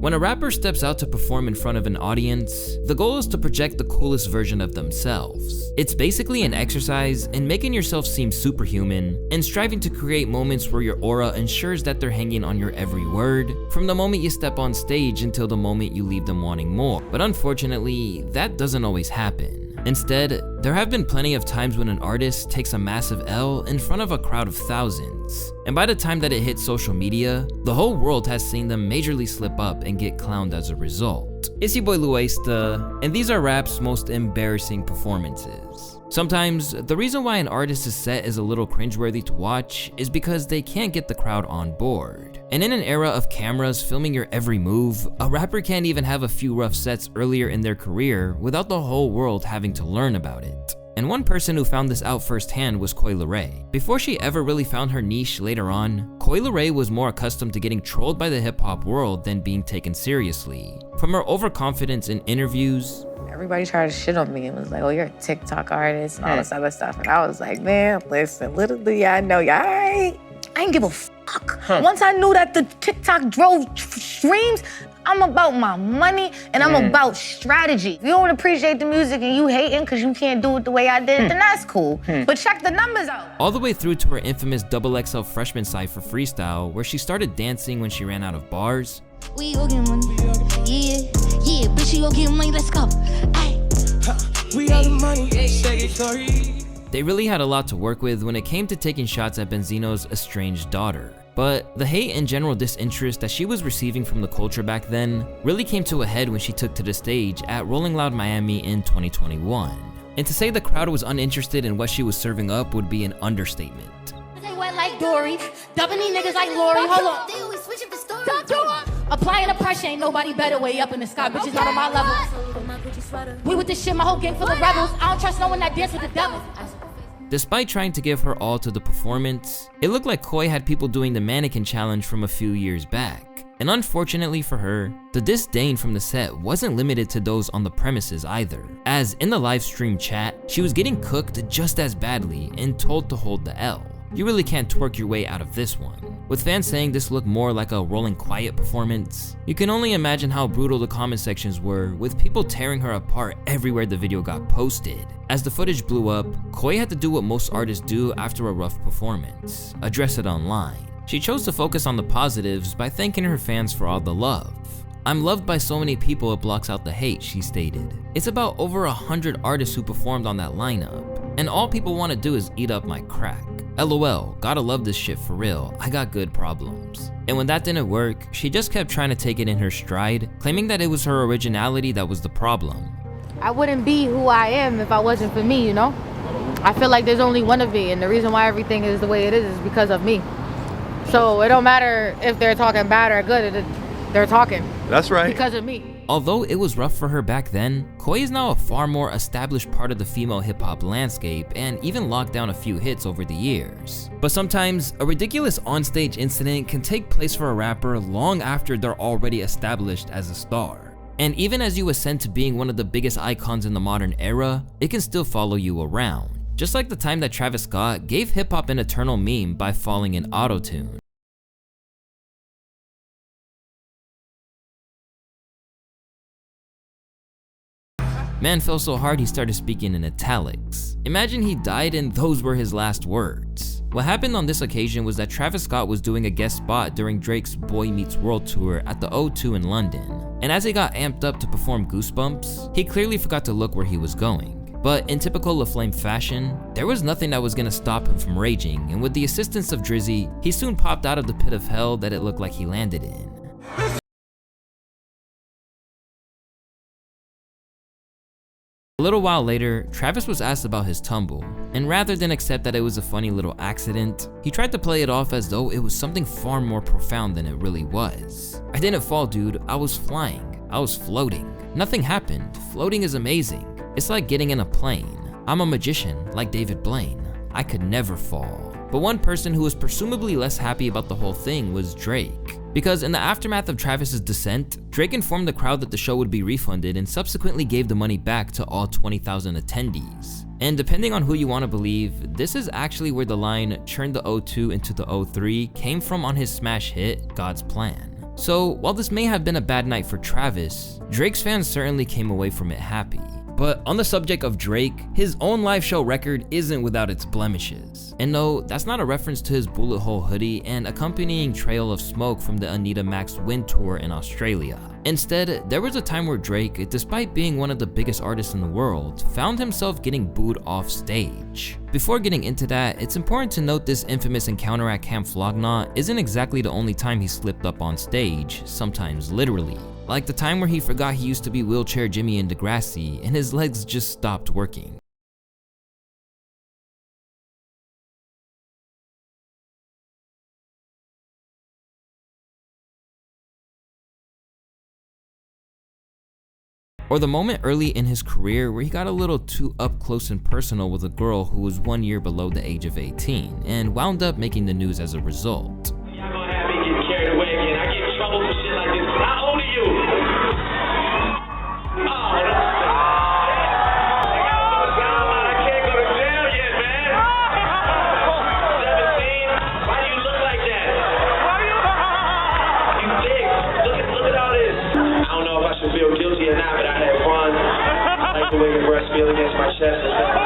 When a rapper steps out to perform in front of an audience, the goal is to project the coolest version of themselves. It's basically an exercise in making yourself seem superhuman and striving to create moments where your aura ensures that they're hanging on your every word, from the moment you step on stage until the moment you leave them wanting more. But unfortunately, that doesn't always happen. Instead, there have been plenty of times when an artist takes a massive L in front of a crowd of thousands, and by the time that it hits social media, the whole world has seen them majorly slip up and get clowned as a result. It's your boy Louaista, and these are rap's most embarrassing performances. Sometimes, the reason why an artist's set is a little cringeworthy to watch is because they can't get the crowd on board. And in an era of cameras filming your every move, a rapper can't even have a few rough sets earlier in their career without the whole world having to learn about it. And one person who found this out firsthand was Coi Leray. Before she ever really found her niche later on, Coi Leray was more accustomed to getting trolled by the hip-hop world than being taken seriously. From her overconfidence in interviews, everybody tried to shit on me and was like, oh, you're a TikTok artist and all this other stuff. And I was like, man, listen, little do y'all know, I ain't give a fuck. Once I knew that the TikTok drove streams, I'm about my money and I'm about strategy. If you don't appreciate the music and you hating because you can't do it the way I did it, then that's cool. But check the numbers out. All the way through to her infamous XXL freshman cypher freestyle, where she started dancing when she ran out of bars. We all get money, yeah, bitch, you all get money, let's go. We all the money, say it, sorry. They really had a lot to work with when it came to taking shots at Benzino's estranged daughter. But the hate and general disinterest that she was receiving from the culture back then really came to a head when she took to the stage at Rolling Loud Miami in 2021. And to say the crowd was uninterested in what she was serving up would be an understatement. They wet like Dory, dubbing these niggas like Lori, hold on. They always switching the story. Applying the pressure, ain't nobody better way up in the sky, bitches not on my level. We with this shit, my whole gang full of rebels. I don't trust no one that dance with the devil. Despite trying to give her all to the performance, it looked like Coi had people doing the mannequin challenge from a few years back. And unfortunately for her, the disdain from the set wasn't limited to those on the premises either, as in the live stream chat, she was getting cooked just as badly and told to hold the L. You really can't twerk your way out of this one. With fans saying this looked more like a Rolling Quiet performance, you can only imagine how brutal the comment sections were, with people tearing her apart everywhere the video got posted. As the footage blew up, Coi had to do what most artists do after a rough performance, address it online. She chose to focus on the positives by thanking her fans for all the love. I'm loved by so many people it blocks out the hate, she stated. It's about over 100 artists who performed on that lineup, and all people want to do is eat up my crack. LOL, gotta love this shit for real, I got good problems. And when that didn't work, she just kept trying to take it in her stride, claiming that it was her originality that was the problem. I wouldn't be who I am if I wasn't for me, you know? I feel like there's only one of me, and the reason why everything is the way it is because of me. So it don't matter if they're talking bad or good, they're talking. That's right. Because of me. Although it was rough for her back then, Coi is now a far more established part of the female hip-hop landscape and even locked down a few hits over the years. But sometimes, a ridiculous onstage incident can take place for a rapper long after they're already established as a star. And even as you ascend to being one of the biggest icons in the modern era, it can still follow you around. Just like the time that Travis Scott gave hip-hop an eternal meme by falling in auto-tune. Man fell so hard he started speaking in italics. Imagine he died and those were his last words. What happened on this occasion was that Travis Scott was doing a guest spot during Drake's Boy Meets World tour at the O2 in London. And as he got amped up to perform Goosebumps, he clearly forgot to look where he was going. But in typical LaFlame fashion, there was nothing that was gonna stop him from raging, and with the assistance of Drizzy, he soon popped out of the pit of hell that it looked like he landed in. A little while later, Travis was asked about his tumble, and rather than accept that it was a funny little accident, he tried to play it off as though it was something far more profound than it really was. I didn't fall, dude, I was flying. I was floating. Nothing happened. Floating is amazing. It's like getting in a plane. I'm a magician, like David Blaine. I could never fall. But one person who was presumably less happy about the whole thing was Drake. Because in the aftermath of Travis's descent, Drake informed the crowd that the show would be refunded and subsequently gave the money back to all 20,000 attendees. And depending on who you want to believe, this is actually where the line "Churn the O2 into the O3" came from on his smash hit, God's Plan. So while this may have been a bad night for Travis, Drake's fans certainly came away from it happy. But on the subject of Drake, his own live show record isn't without its blemishes. And no, that's not a reference to his bullet hole hoodie and accompanying trail of smoke from the Anita Max Wind Tour in Australia. Instead, there was a time where Drake, despite being one of the biggest artists in the world, found himself getting booed off stage. Before getting into that, it's important to note this infamous encounter at Camp Flog Gnaw isn't exactly the only time he slipped up on stage, sometimes literally. Like the time where he forgot he used to be Wheelchair Jimmy in Degrassi and his legs just stopped working. Or the moment early in his career where he got a little too up close and personal with a girl who was 1 year below the age of 18 and wound up making the news as a result. Y'all gonna have me get carried away again. I get in trouble for shit like this. How old are you? Oh, I can't go to jail yet, man. 17? Why do you look like that? You thick. Look at all this. I don't know if I should feel guilty or not, but I had fun. I like the way your breasts feel against my chest and stuff.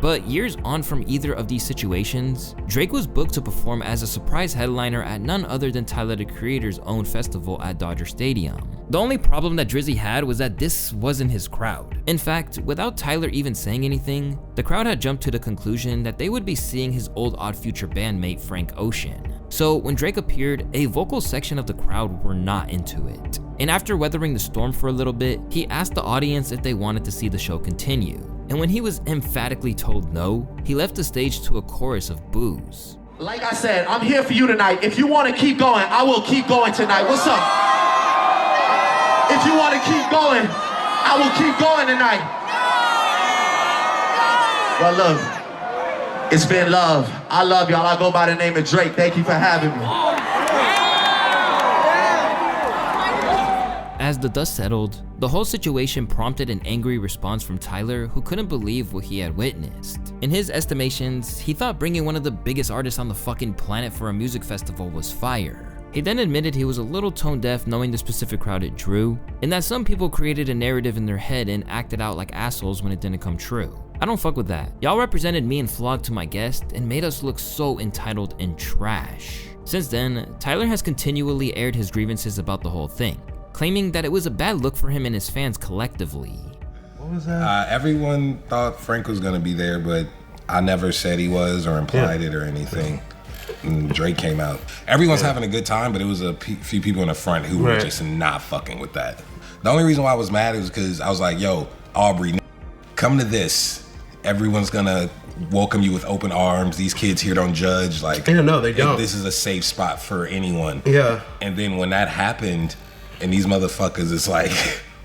But years on from either of these situations, Drake was booked to perform as a surprise headliner at none other than Tyler the Creator's own festival at Dodger Stadium. The only problem that Drizzy had was that this wasn't his crowd. In fact, without Tyler even saying anything, the crowd had jumped to the conclusion that they would be seeing his old Odd Future bandmate Frank Ocean. So when Drake appeared, a vocal section of the crowd were not into it. And after weathering the storm for a little bit, he asked the audience if they wanted to see the show continue. And when he was emphatically told no, he left the stage to a chorus of boos. Like I said, I'm here for you tonight. If you want to keep going, I will keep going tonight. What's up? If you want to keep going, I will keep going tonight. Well, look, it's been love. I love y'all. I go by the name of Drake. Thank you for having me. As the dust settled, the whole situation prompted an angry response from Tyler, who couldn't believe what he had witnessed. In his estimations, he thought bringing one of the biggest artists on the fucking planet for a music festival was fire. He then admitted he was a little tone deaf knowing the specific crowd it drew, and that some people created a narrative in their head and acted out like assholes when it didn't come true. I don't fuck with that. Y'all represented me and Flog to my guest and made us look so entitled and trash. Since then, Tyler has continually aired his grievances about the whole thing, claiming that it was a bad look for him and his fans collectively. What was that? Everyone thought Frank was gonna be there, but I never said he was or implied it or anything. And Drake came out. Everyone's having a good time, but it was a few people in the front who were just not fucking with that. The only reason why I was mad is because I was like, yo, Aubrey, come to this. Everyone's gonna welcome you with open arms. These kids here don't judge. Like, Yeah, no, they don't. This is a safe spot for anyone. Yeah. And then when that happened, and these motherfuckers is like,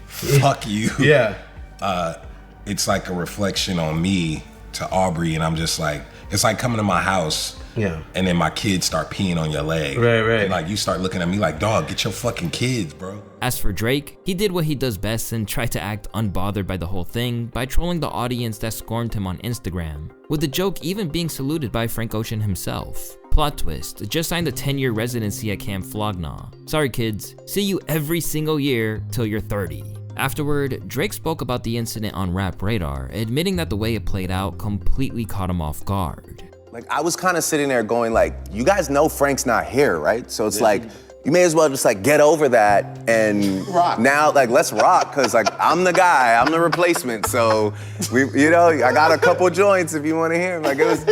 fuck you. Yeah. It's like a reflection on me to Aubrey, and I'm just like, it's like coming to my house, and then my kids start peeing on your leg. Right. And like you start looking at me like, dog, get your fucking kids, bro. As for Drake, he did what he does best and tried to act unbothered by the whole thing by trolling the audience that scorned him on Instagram, with the joke even being saluted by Frank Ocean himself. Plot twist, just signed a 10-year residency at Camp Flog Gnaw. Sorry kids, see you every single year till you're 30. Afterward, Drake spoke about the incident on Rap Radar, admitting that the way it played out completely caught him off guard. Like, I was kind of sitting there going like, you guys know Frank's not here, right? So it's like, you may as well just like get over that and now like let's rock, cause like I'm the guy, I'm the replacement. So I got a couple joints if you want to hear them. Like it was,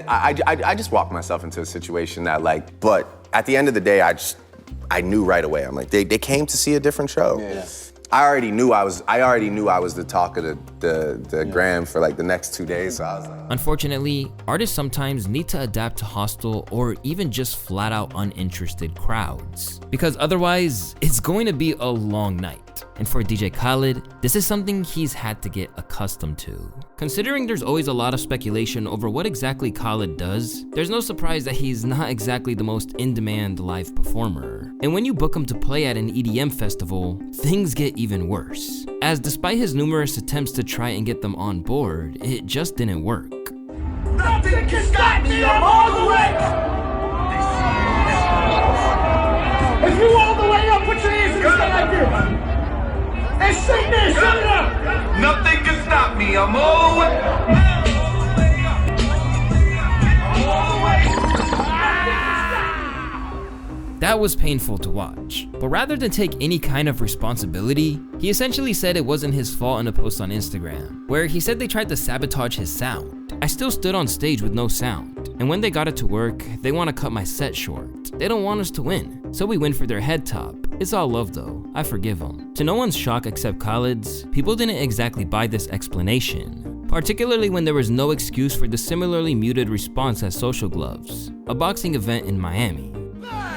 I just walked myself into a situation that like, but at the end of the day, I knew right away. I'm like, they came to see a different show. Yeah. I already knew I was the talk of the gram for like the next 2 days. So I was like, unfortunately, artists sometimes need to adapt to hostile or even just flat out uninterested crowds, because otherwise it's going to be a long night. And for DJ Khaled, this is something he's had to get accustomed to. Considering there's always a lot of speculation over what exactly Khaled does, there's no surprise that he's not exactly the most in-demand live performer. And when you book him to play at an EDM festival, things get even worse, as despite his numerous attempts to try and get them on board, it just didn't work. Nothing can stop me, I'm all the way. That was painful to watch, but rather than take any kind of responsibility, he essentially said it wasn't his fault in a post on Instagram, where he said they tried to sabotage his sound. I still stood on stage with no sound, and when they got it to work, they want to cut my set short. They don't want us to win, so we went for their head top. It's all love though, I forgive them. To no one's shock except Khaled's, people didn't exactly buy this explanation, particularly when there was no excuse for the similarly muted response at Social Gloves, a boxing event in Miami.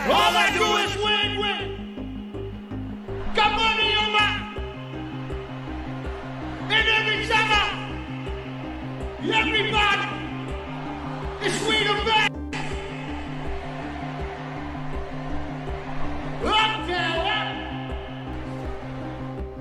All I do is win. Got money on my. And every summer, everybody is sweet or bad.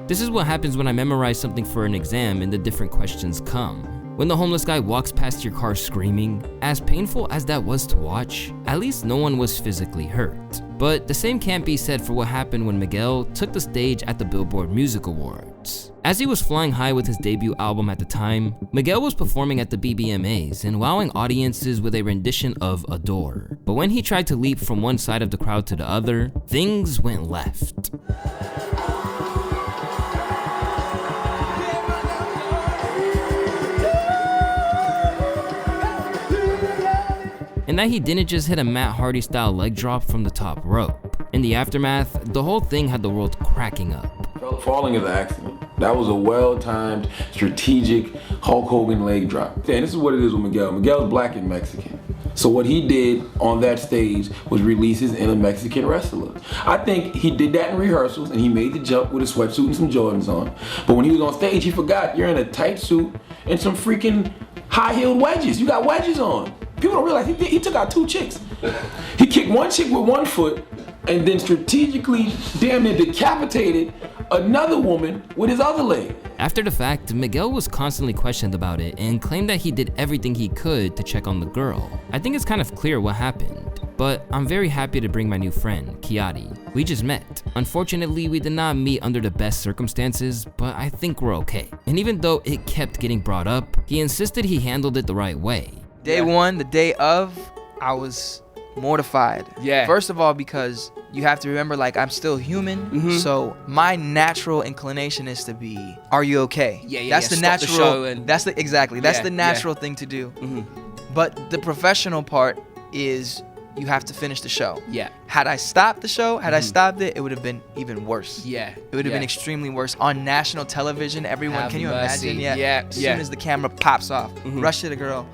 This is what happens when I memorize something for an exam and the different questions come. When the homeless guy walks past your car screaming, as painful as that was to watch, at least no one was physically hurt. But the same can't be said for what happened when Miguel took the stage at the Billboard Music Awards. As he was flying high with his debut album at the time, Miguel was performing at the BBMAs and wowing audiences with a rendition of Adore. But when he tried to leap from one side of the crowd to the other, things went left. And that he didn't just hit a Matt Hardy style leg drop from the top rope. In the aftermath, the whole thing had the world cracking up. Falling is an accident. That was a well-timed, strategic Hulk Hogan leg drop. And this is what it is with Miguel. Miguel's black and Mexican. So what he did on that stage was release his inner Mexican wrestler. I think he did that in rehearsals and he made the jump with a sweatsuit and some Jordans on. But when he was on stage, he forgot you're in a tight suit and some freaking high-heeled wedges. You got wedges on. People don't realize he took out 2 chicks. He kicked one chick with one foot and then strategically damn near decapitated another woman with his other leg. After the fact, Miguel was constantly questioned about it and claimed that he did everything he could to check on the girl. I think it's kind of clear what happened, but I'm very happy to bring my new friend, Kiati. We just met. Unfortunately, we did not meet under the best circumstances, but I think we're okay. And even though it kept getting brought up, he insisted he handled it the right way. Day one, the day of, I was mortified. Yeah. First of all, because you have to remember, like, I'm still human, so my natural inclination is to be, are you okay? That's the natural. That's the natural thing to do. But the professional part is you have to finish the show. Had I stopped the show, had I stopped it, it would have been even worse. It would have been extremely worse on national television. Everyone, can you imagine? As soon as the camera pops off, rush to the girl.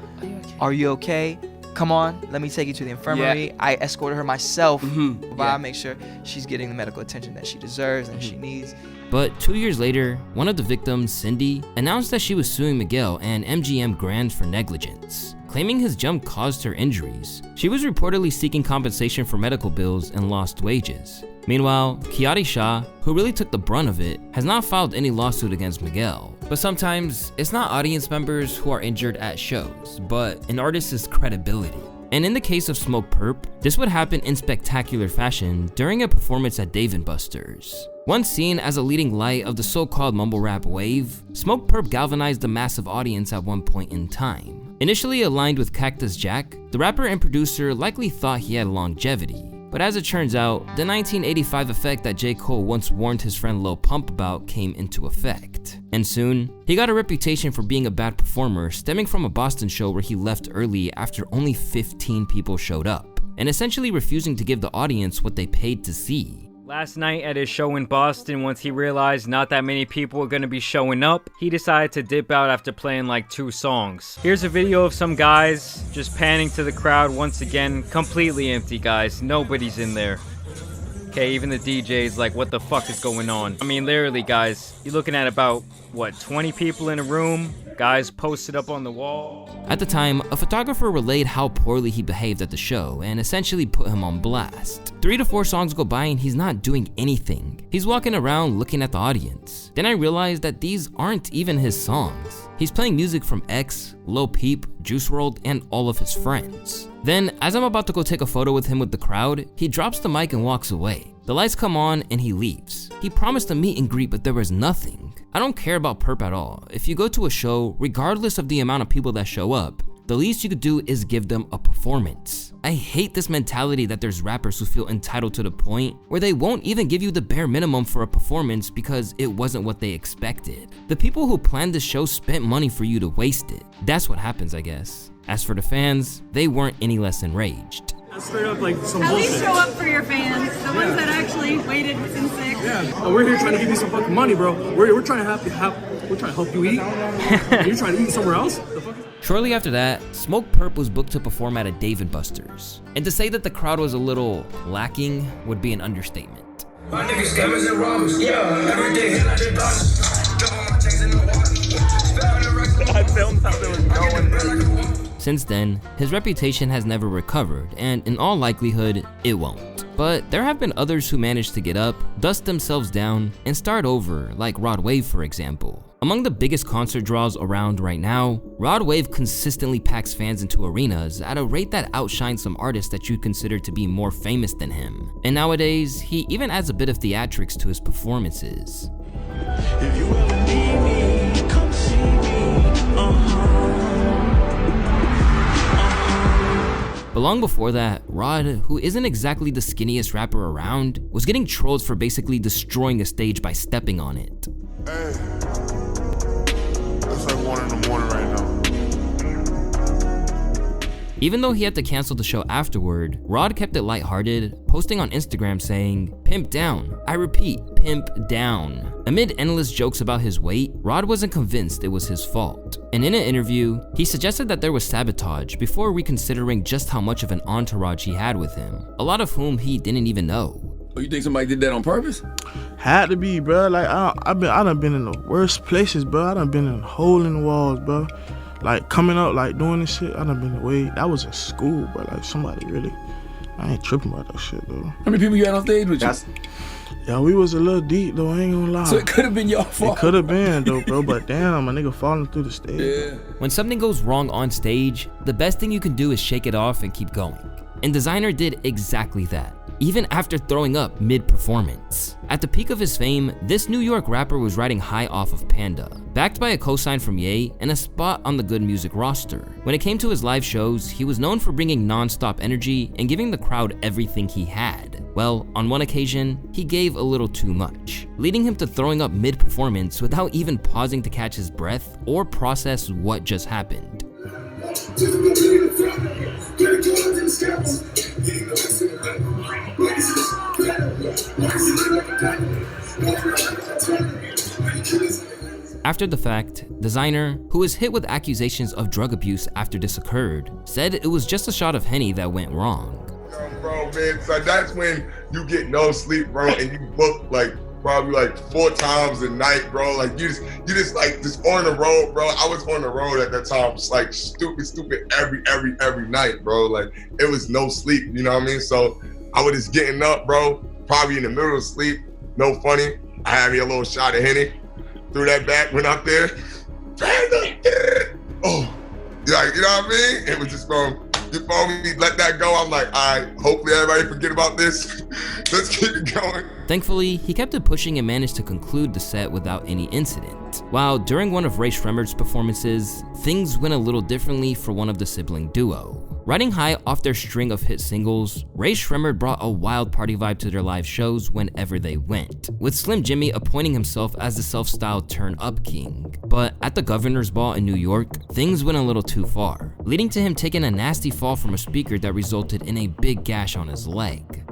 Are you okay? Come on, let me take you to the infirmary. I escorted her myself. I make sure she's getting the medical attention that she deserves and she needs. But 2 years later, one of the victims, Cindy, announced that she was suing Miguel and MGM Grand for negligence, claiming his jump caused her injuries. She was reportedly seeking compensation for medical bills and lost wages. Meanwhile, Kiati Shah, who really took the brunt of it, has not filed any lawsuit against Miguel. But sometimes, it's not audience members who are injured at shows, but an artist's credibility. And in the case of SmokePurpp, this would happen in spectacular fashion during a performance at Dave & Buster's. Once seen as a leading light of the so-called mumble rap wave, SmokePurpp galvanized a massive audience at one point in time. Initially aligned with Cactus Jack, the rapper and producer likely thought he had longevity. But as it turns out, the 1985 effect that J. Cole once warned his friend Lil Pump about came into effect. And soon, he got a reputation for being a bad performer stemming from a Boston show where he left early after only 15 people showed up, and essentially refusing to give the audience what they paid to see. Last night at his show in Boston, once he realized not that many people were gonna be showing up, he decided to dip out after playing like 2 songs. Here's a video of some guys just panning to the crowd once again, completely empty, guys. Nobody's in there. Okay, even the DJ's like, what the fuck is going on? I mean, literally, guys, you're looking at about, what, 20 people in a room? Guys posted up on the wall. At the time, a photographer relayed how poorly he behaved at the show and essentially put him on blast. 3 to 4 songs go by and he's not doing anything. He's walking around looking at the audience. Then I realized that these aren't even his songs. He's playing music from X, Lil Peep, Juice WRLD, and all of his friends. Then, as I'm about to go take a photo with him with the crowd, he drops the mic and walks away. The lights come on and he leaves. He promised a meet and greet, but there was nothing. I don't care about Purpp at all. If you go to a show, regardless of the amount of people that show up, the least you could do is give them a performance. I hate this mentality that there's rappers who feel entitled to the point where they won't even give you the bare minimum for a performance because it wasn't what they expected. The people who planned the show spent money for you to waste it. That's what happens, I guess. As for the fans, they weren't any less enraged. Straight up like some At bullshit. least show up for your fans, the ones that actually waited since 6. Yeah, we're here trying to give you some fucking money, bro. We're trying to help you eat. You're trying to eat somewhere else? The fuck? Shortly after that, SmokePurpp was booked to perform at a Dave & Buster's. And to say that the crowd was a little lacking would be an understatement. My niggas scammers and robbers. Yeah, every day hit like they dollars. I filmed how there was no one there. Since then, his reputation has never recovered, and in all likelihood, it won't. But there have been others who managed to get up, dust themselves down, and start over, like Rod Wave for example. Among the biggest concert draws around right now, Rod Wave consistently packs fans into arenas at a rate that outshines some artists that you'd consider to be more famous than him. And nowadays, he even adds a bit of theatrics to his performances. If you ever need me, come see me. But long before that, Rod, who isn't exactly the skinniest rapper around, was getting trolled for basically destroying a stage by stepping on it. Hey, it's like 1 in the morning right now. Even though he had to cancel the show afterward, Rod kept it lighthearted, posting on Instagram saying, "Pimp down. I repeat, pimp down." Amid endless jokes about his weight, Rod wasn't convinced it was his fault. And in an interview, he suggested that there was sabotage before reconsidering just how much of an entourage he had with him, a lot of whom he didn't even know. Oh, you think somebody did that on purpose? Had to be, bro. Like I done been in the worst places, bro. I done been in a hole in the walls, bro. Like coming up, like doing this shit, I done been away. That was in school, bro. Like somebody really, I ain't tripping about that shit, though. How many people you had on stage with you? Yeah, we was a little deep, though. I ain't gonna lie. So it could have been your fault. It could have been, though, bro. But damn, a nigga falling through the stage. Yeah. When something goes wrong on stage, the best thing you can do is shake it off and keep going. And Desiigner did exactly that, even after throwing up mid-performance. At the peak of his fame, this New York rapper was riding high off of Panda, backed by a cosign from Ye and a spot on the Good Music roster. When it came to his live shows, he was known for bringing non-stop energy and giving the crowd everything he had. Well, on one occasion, he gave a little too much, leading him to throwing up mid-performance without even pausing to catch his breath or process what just happened. After the fact, Desiigner, who was hit with accusations of drug abuse after this occurred, said it was just a shot of Henny that went wrong. Bro, man, so that's when you get no sleep, bro, and you book like probably like 4 times a night, bro. Like you just on the road, bro. I was on the road at that time, just like stupid every night, bro. Like it was no sleep, you know what I mean? So I was just getting up, bro, probably in the middle of sleep, no funny. I had me a little shot of Henny, threw that back, went up there, oh, like, you know what I mean? It was just from, you feel me, let that go. I'm like, all right, hopefully everybody forget about this. Let's keep it going. Thankfully, he kept it pushing and managed to conclude the set without any incident. While during one of Rae Sremmurd's performances, things went a little differently for one of the sibling duo. Riding high off their string of hit singles, Rae Sremmurd brought a wild party vibe to their live shows whenever they went, with Slim Jimmy appointing himself as the self-styled turn-up king. But at the Governor's Ball in New York, things went a little too far, leading to him taking a nasty fall from a speaker that resulted in a big gash on his leg.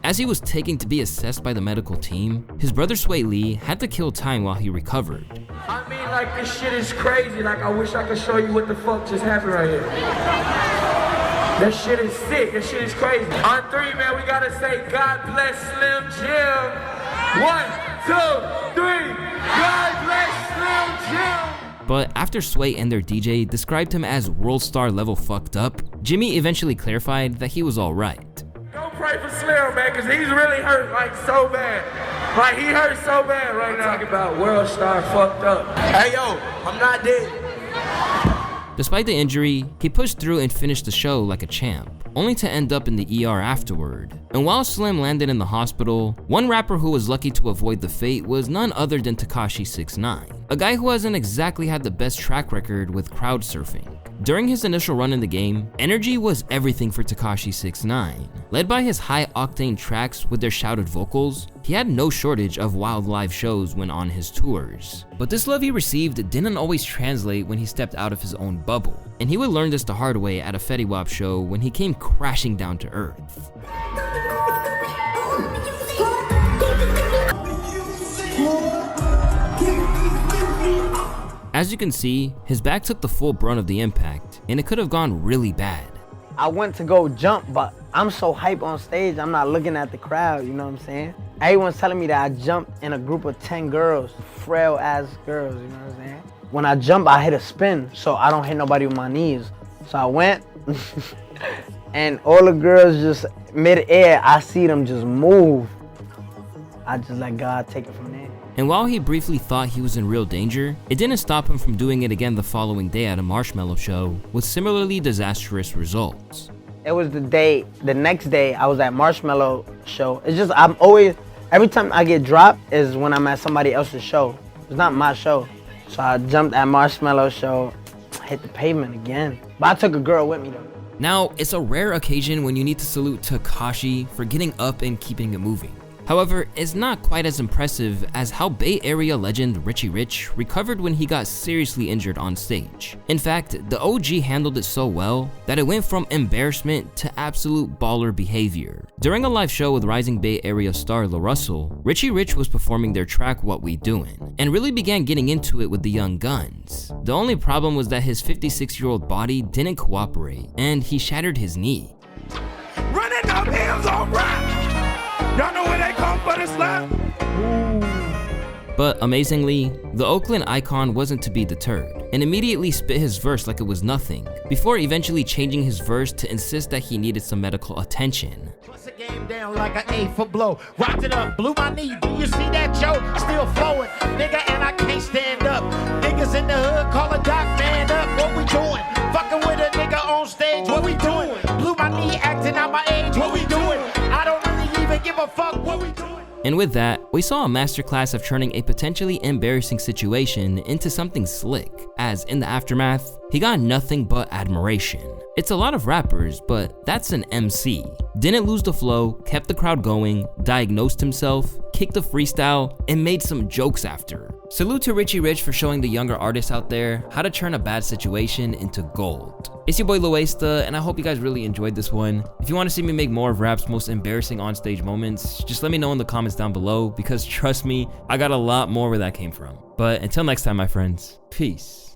As he was taken to be assessed by the medical team, his brother Sway Lee had to kill time while he recovered. I mean, like, this shit is crazy. Like, I wish I could show you what the fuck just happened right here. That shit is sick. That shit is crazy. On 3, man, we gotta say, God bless Slim Jim. 1, 2, 3. God bless Slim Jim. But after Sway and their DJ described him as world star level fucked up, Jimmy eventually clarified that he was alright. Don't pray for Slim, man, because he's really hurt, like, so bad. Like, he hurt so bad right now. Talking about world star fucked up. Hey, yo, I'm not dead. Despite the injury, he pushed through and finished the show like a champ. only to end up in the ER afterward. And while Slim landed in the hospital, one rapper who was lucky to avoid the fate was none other than Tekashi 6ix9ine, a guy who hasn't exactly had the best track record with crowd surfing. During his initial run in the game, energy was everything for Tekashi 6ix9ine. Led by his high-octane tracks with their shouted vocals, he had no shortage of wild live shows when on his tours. But this love he received didn't always translate when he stepped out of his own bubble, and he would learn this the hard way at a Fetty Wap show when he came crashing down to earth. As you can see, his back took the full brunt of the impact, and it could have gone really bad. I went to go jump, but I'm so hype on stage, I'm not looking at the crowd, you know what I'm saying? Everyone's telling me that I jumped in a group of 10 girls, frail ass girls, you know what I'm saying? When I jump, I hit a spin, so I don't hit nobody with my knees. So I went, and all the girls just mid-air, I see them just move. I just let God take it from there. And while he briefly thought he was in real danger, it didn't stop him from doing it again the following day at a Marshmello show with similarly disastrous results. It was the next day I was at Marshmello show. It's just, every time I get dropped is when I'm at somebody else's show. It's not my show. So I jumped at Marshmello show, hit the pavement again. But I took a girl with me though. Now, it's a rare occasion when you need to salute Tekashi for getting up and keeping it moving. However, it's not quite as impressive as how Bay Area legend Richie Rich recovered when he got seriously injured on stage. In fact, the OG handled it so well that it went from embarrassment to absolute baller behavior. During a live show with rising Bay Area star La Russell, Richie Rich was performing their track What We Doin' and really began getting into it with the young guns. The only problem was that his 56-year-old body didn't cooperate and he shattered his knee. Running them hills on rap. Y'all know where they come for the slap? But amazingly, the Oakland icon wasn't to be deterred and immediately spit his verse like it was nothing, before eventually changing his verse to insist that he needed some medical attention. Bust the game down like an A for blow. Rocked it up, blew my knee. Do you see that, Joe? Still flowing, nigga, and I can't stand up. Niggas in the hood call a doc man up. What we doing? Fucking with a nigga on stage. What we doing? Blew my knee, acting out my age. What we doing? I don't really even give a fuck. What we doing? And with that, we saw a masterclass of turning a potentially embarrassing situation into something slick, as in the aftermath, he got nothing but admiration. It's a lot of rappers, but that's an MC. Didn't lose the flow, kept the crowd going, diagnosed himself, kicked a freestyle, and made some jokes after. Salute to Richie Rich for showing the younger artists out there how to turn a bad situation into gold. It's your boy Louaista, and I hope you guys really enjoyed this one. If you want to see me make more of rap's most embarrassing onstage moments, just let me know in the comments down below, because trust me, I got a lot more where that came from. But until next time, my friends, peace.